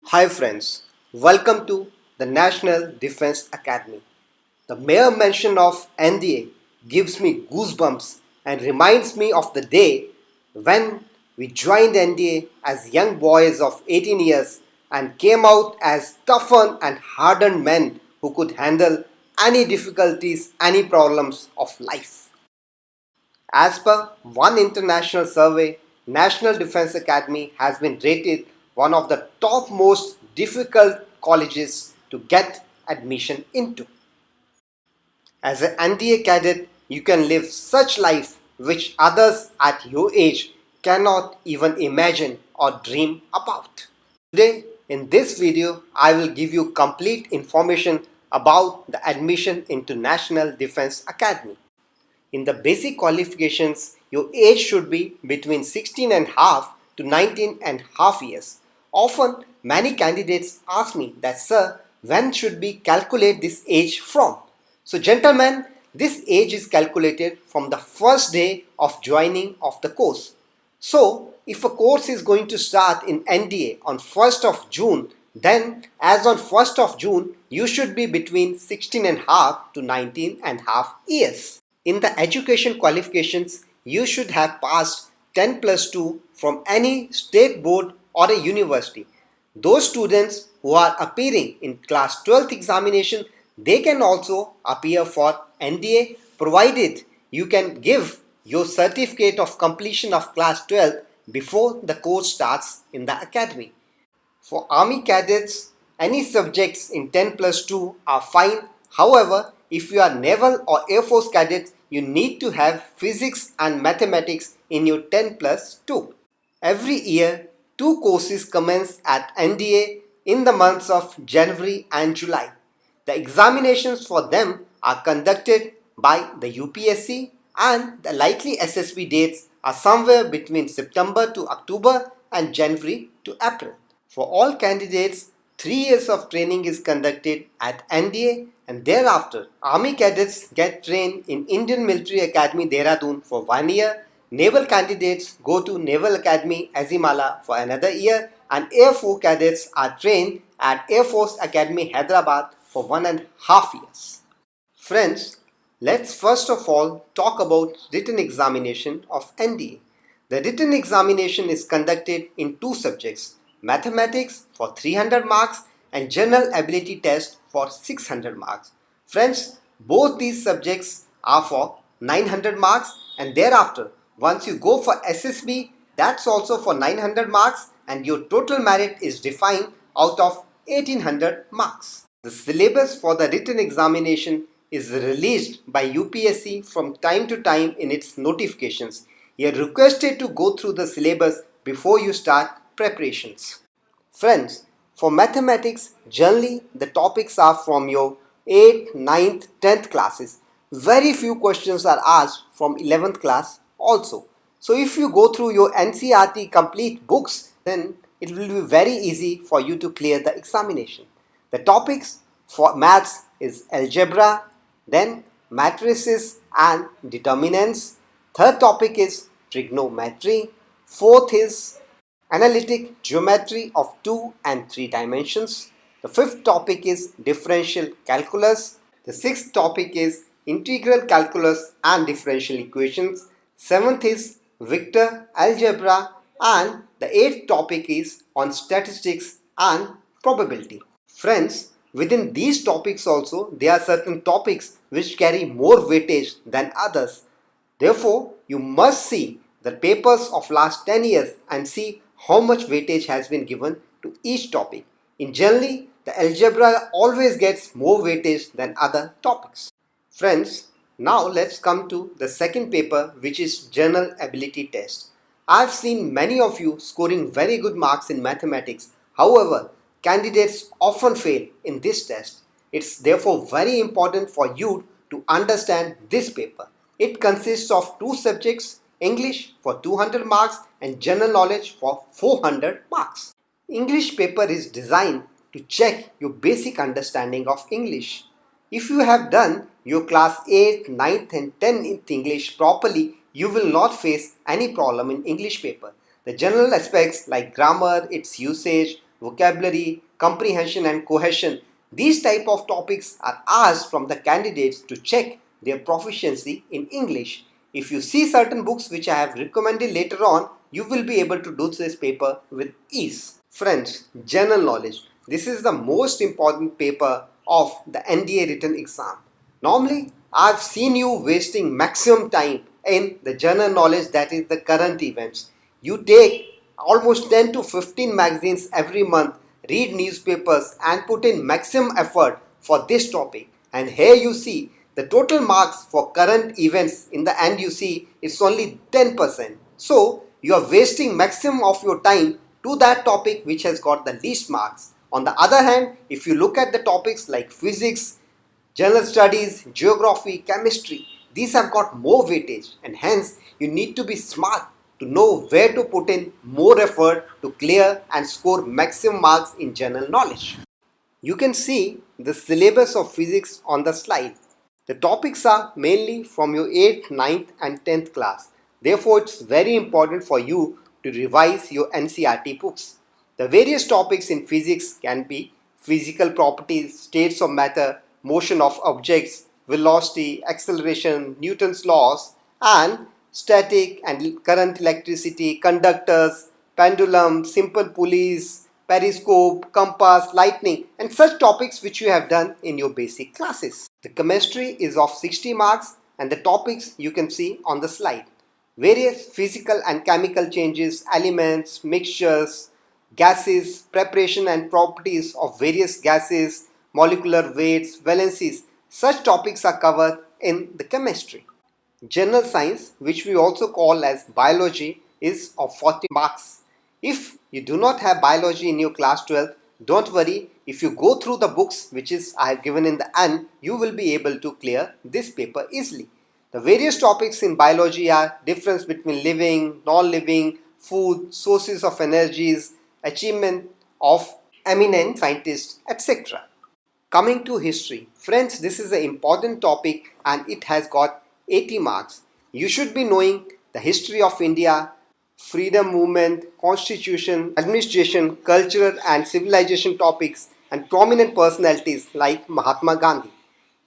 Hi friends, welcome to the National Defense Academy. The mere mention of NDA gives me goosebumps and reminds me of the day when we joined NDA as young boys of 18 years and came out as toughened and hardened men who could handle any difficulties, any problems of life. As per one international survey, National Defense Academy has been rated one of the top most difficult colleges to get admission into. As an NDA cadet, you can live such life which others at your age cannot even imagine or dream about. Today, in this video, I will give you complete information about the admission into National Defense Academy. In the basic qualifications, your age should be between 16 and half to 19 and half years. Often, many candidates ask me that, sir, when should we calculate this age from? So, gentlemen, this age is calculated from the first day of joining of the course. So, if a course is going to start in NDA on 1st of June, then as on 1st of June, you should be between 16 and half to 19 and half years. In the education qualifications, you should have passed 10 plus 2 from any state board or a university. Those students who are appearing in class 12th examination, they can also appear for NDA provided you can give your certificate of completion of class 12 before the course starts in the academy. For Army cadets, any subjects in 10 plus 2 are fine. However, if you are Naval or Air Force cadets, you need to have physics and mathematics in your 10 plus 2. Every year, two courses commence at NDA in the months of January and July. The examinations for them are conducted by the UPSC and the likely SSB dates are somewhere between September to October and January to April. For all candidates, 3 years of training is conducted at NDA and thereafter Army cadets get trained in Indian Military Academy Dehradun for 1 year, Naval candidates go to Naval Academy Azimala for another year and Air Force cadets are trained at Air Force Academy Hyderabad for 1.5 years. Friends, let's first of all talk about written examination of NDA. The written examination is conducted in two subjects, mathematics for 300 marks and general ability test for 600 marks. Friends, both these subjects are for 900 marks and thereafter once you go for SSB, that's also for 900 marks and your total merit is defined out of 1800 marks. The syllabus for the written examination is released by UPSC from time to time in its notifications. You are requested to go through the syllabus before you start preparations. Friends, for mathematics, generally the topics are from your 8th, 9th, 10th classes. Very few questions are asked from 11th class also. So if you go through your NCERT complete books, then it will be very easy for you to clear the examination. The topics for maths is algebra, then matrices and determinants. Third topic is trigonometry. Fourth is analytic geometry of 2 and 3 dimensions. The fifth topic is differential calculus. The sixth topic is integral calculus and differential equations. Seventh is vector algebra and the eighth topic is on statistics and probability. Friends, within these topics also there are certain topics which carry more weightage than others. Therefore, you must see the papers of last 10 years and see how much weightage has been given to each topic. In generally, the algebra always gets more weightage than other topics. Friends, now let's come to the second paper, which is general ability test. I've seen many of you scoring very good marks in mathematics. However, candidates often fail in this test. It's therefore very important for you to understand this paper. It consists of two subjects, English for 200 marks and general knowledge for 400 marks. English paper is designed to check your basic understanding of English. If you have done your class 8th, 9th and 10th English properly, you will not face any problem in English paper. The general aspects like grammar, its usage, vocabulary, comprehension and cohesion. These type of topics are asked from the candidates to check their proficiency in English. If you see certain books which I have recommended later on, you will be able to do this paper with ease. Friends, general knowledge. This is the most important paper of the NDA written exam. Normally, I've seen you wasting maximum time in the general knowledge, that is the current events. You take almost 10 to 15 magazines every month, read newspapers and put in maximum effort for this topic. And here you see the total marks for current events in the end, you see it's only 10%. So you are wasting maximum of your time to that topic which has got the least marks. On the other hand, if you look at the topics like physics, general studies, geography, chemistry, these have got more weightage, and hence you need to be smart to know where to put in more effort to clear and score maximum marks in general knowledge. You can see the syllabus of physics on the slide. The topics are mainly from your 8th, 9th and 10th class. Therefore, it's very important for you to revise your NCERT books. The various topics in physics can be physical properties, states of matter, motion of objects, velocity, acceleration, Newton's laws, and static and current electricity, conductors, pendulum, simple pulleys, periscope, compass, lightning, and such topics which you have done in your basic classes. The chemistry is of 60 marks and the topics you can see on the slide. Various physical and chemical changes, elements, mixtures, gases, preparation and properties of various gases, molecular weights, valencies, such topics are covered in the chemistry. General science, which we also call as biology, is of 40 marks. If you do not have biology in your class 12, don't worry. If you go through the books which I have given in the end, you will be able to clear this paper easily. The various topics in biology are difference between living, non-living, food, sources of energies, achievement of eminent scientists, etc. Coming to history, friends, this is an important topic and it has got 80 marks. You should be knowing the history of India, freedom movement, constitution, administration, cultural and civilization topics, and prominent personalities like Mahatma Gandhi.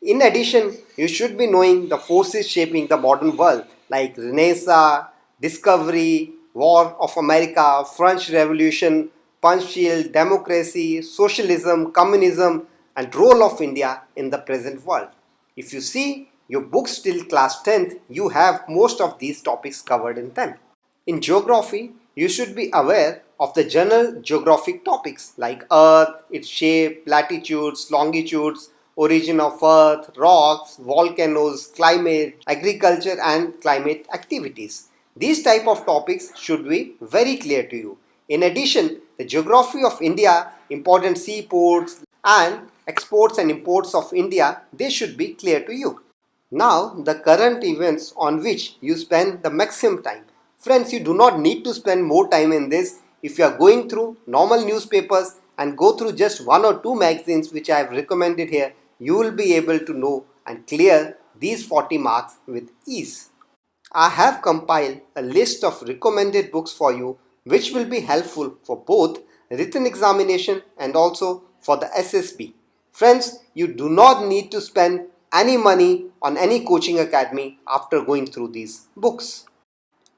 In addition, you should be knowing the forces shaping the modern world like Renaissance, discovery, War of America, French Revolution, Punch-Shield, democracy, socialism, communism, and role of India in the present world. If you see your books till class 10th, you have most of these topics covered in them. In geography, you should be aware of the general geographic topics like Earth, its shape, latitudes, longitudes, origin of Earth, rocks, volcanoes, climate, agriculture and climate activities. These type of topics should be very clear to you. In addition, the geography of India, important seaports and exports and imports of India, they should be clear to you. Now, the current events on which you spend the maximum time. Friends, you do not need to spend more time in this. If you are going through normal newspapers and go through just 1 or 2 magazines which I have recommended here, you will be able to know and clear these 40 marks with ease. I have compiled a list of recommended books for you which will be helpful for both written examination and also for the SSB. Friends, you do not need to spend any money on any coaching academy after going through these books.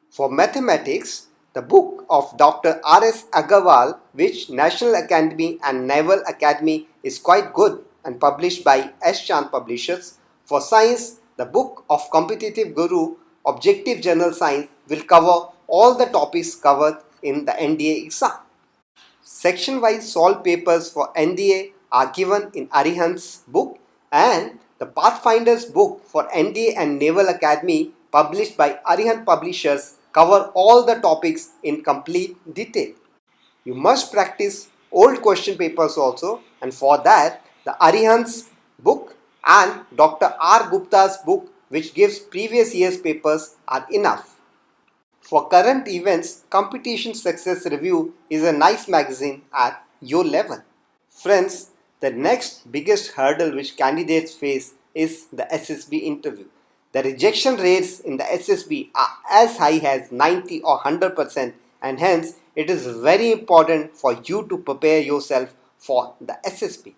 For mathematics, the book of Dr. R.S. Agarwal, which National Academy and Naval Academy is quite good and published by S. Chand Publishers. For science, the book of Competitive Guru, Objective General Science, will cover all the topics covered in the NDA exam. Section-wise solved papers for NDA are given in Arihant's book, and the Pathfinder's book for NDA and Naval Academy published by Arihant Publishers cover all the topics in complete detail. You must practice old question papers also, and for that the Arihant's book and Dr. R. Gupta's book, which gives previous year's papers, are enough. For current events, Competition Success Review is a nice magazine at your level. Friends, the next biggest hurdle which candidates face is the SSB interview. The rejection rates in the SSB are as high as 90 or 100%, and hence it is very important for you to prepare yourself for the SSB.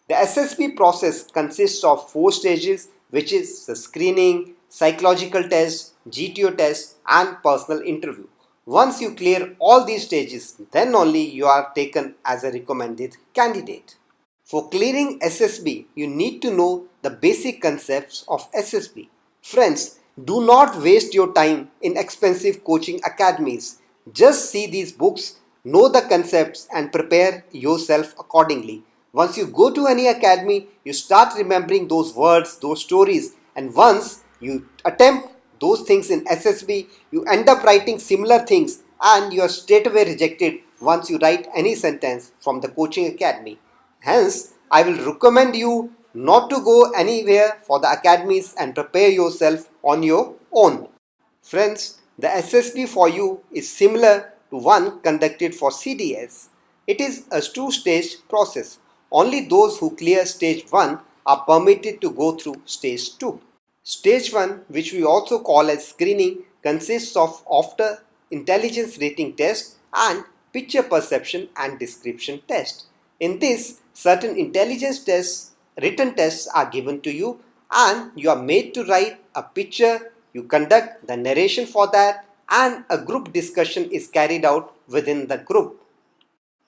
The SSB process consists of 4 stages, which is the screening, psychological test, GTO test and personal interview. Once you clear all these stages, then only you are taken as a recommended candidate. For clearing SSB, you need to know the basic concepts of SSB. Friends, do not waste your time in expensive coaching academies. Just see these books, know the concepts and prepare yourself accordingly. Once you go to any academy, you start remembering those words, those stories, and once you attempt those things in SSB, you end up writing similar things and you are straightaway rejected once you write any sentence from the coaching academy. Hence, I will recommend you not to go anywhere for the academies and prepare yourself on your own. Friends, the SSB for you is similar to one conducted for CDS. It is a 2-stage process. Only those who clear stage 1 are permitted to go through stage 2. Stage 1, which we also call as screening, consists of after intelligence rating test and picture perception and description test. In this, certain intelligence tests, written tests are given to you and you are made to write a picture, you conduct the narration for that and a group discussion is carried out within the group.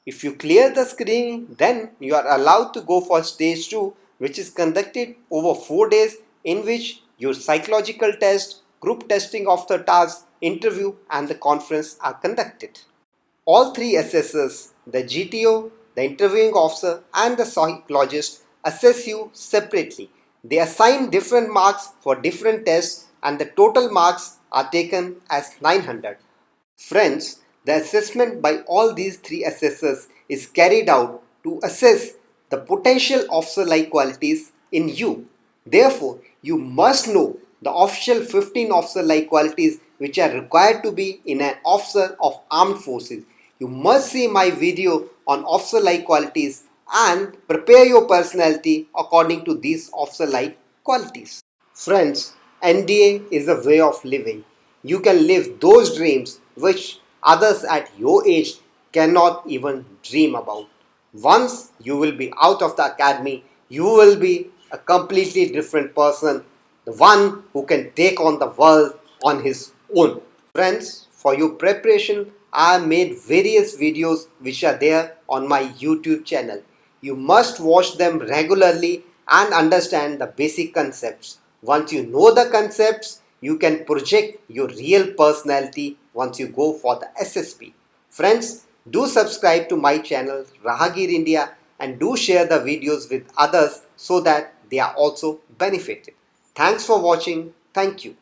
If you clear the screening, then you are allowed to go for stage 2, which is conducted over 4 days, in which your psychological test, group testing of the task, interview and the conference are conducted. All 3 assessors, the GTO, the interviewing officer and the psychologist, assess you separately. They assign different marks for different tests and the total marks are taken as 900. Friends, the assessment by all these 3 assessors is carried out to assess the potential officer-like qualities in you. Therefore, you must know the official 15 officer-like qualities which are required to be in an officer of armed forces. You must see my video on officer-like qualities and prepare your personality according to these officer-like qualities. Friends, NDA is a way of living. You can live those dreams which others at your age cannot even dream about. Once you will be out of the academy, you will be a completely different person, the one who can take on the world on his own. Friends, for your preparation, I have made various videos which are there on my YouTube channel. You must watch them regularly and understand the basic concepts. Once you know the concepts, you can project your real personality once you go for the SSB. Friends, do subscribe to my channel Rahagir India and do share the videos with others so that they are also benefited. Thanks for watching. Thank you.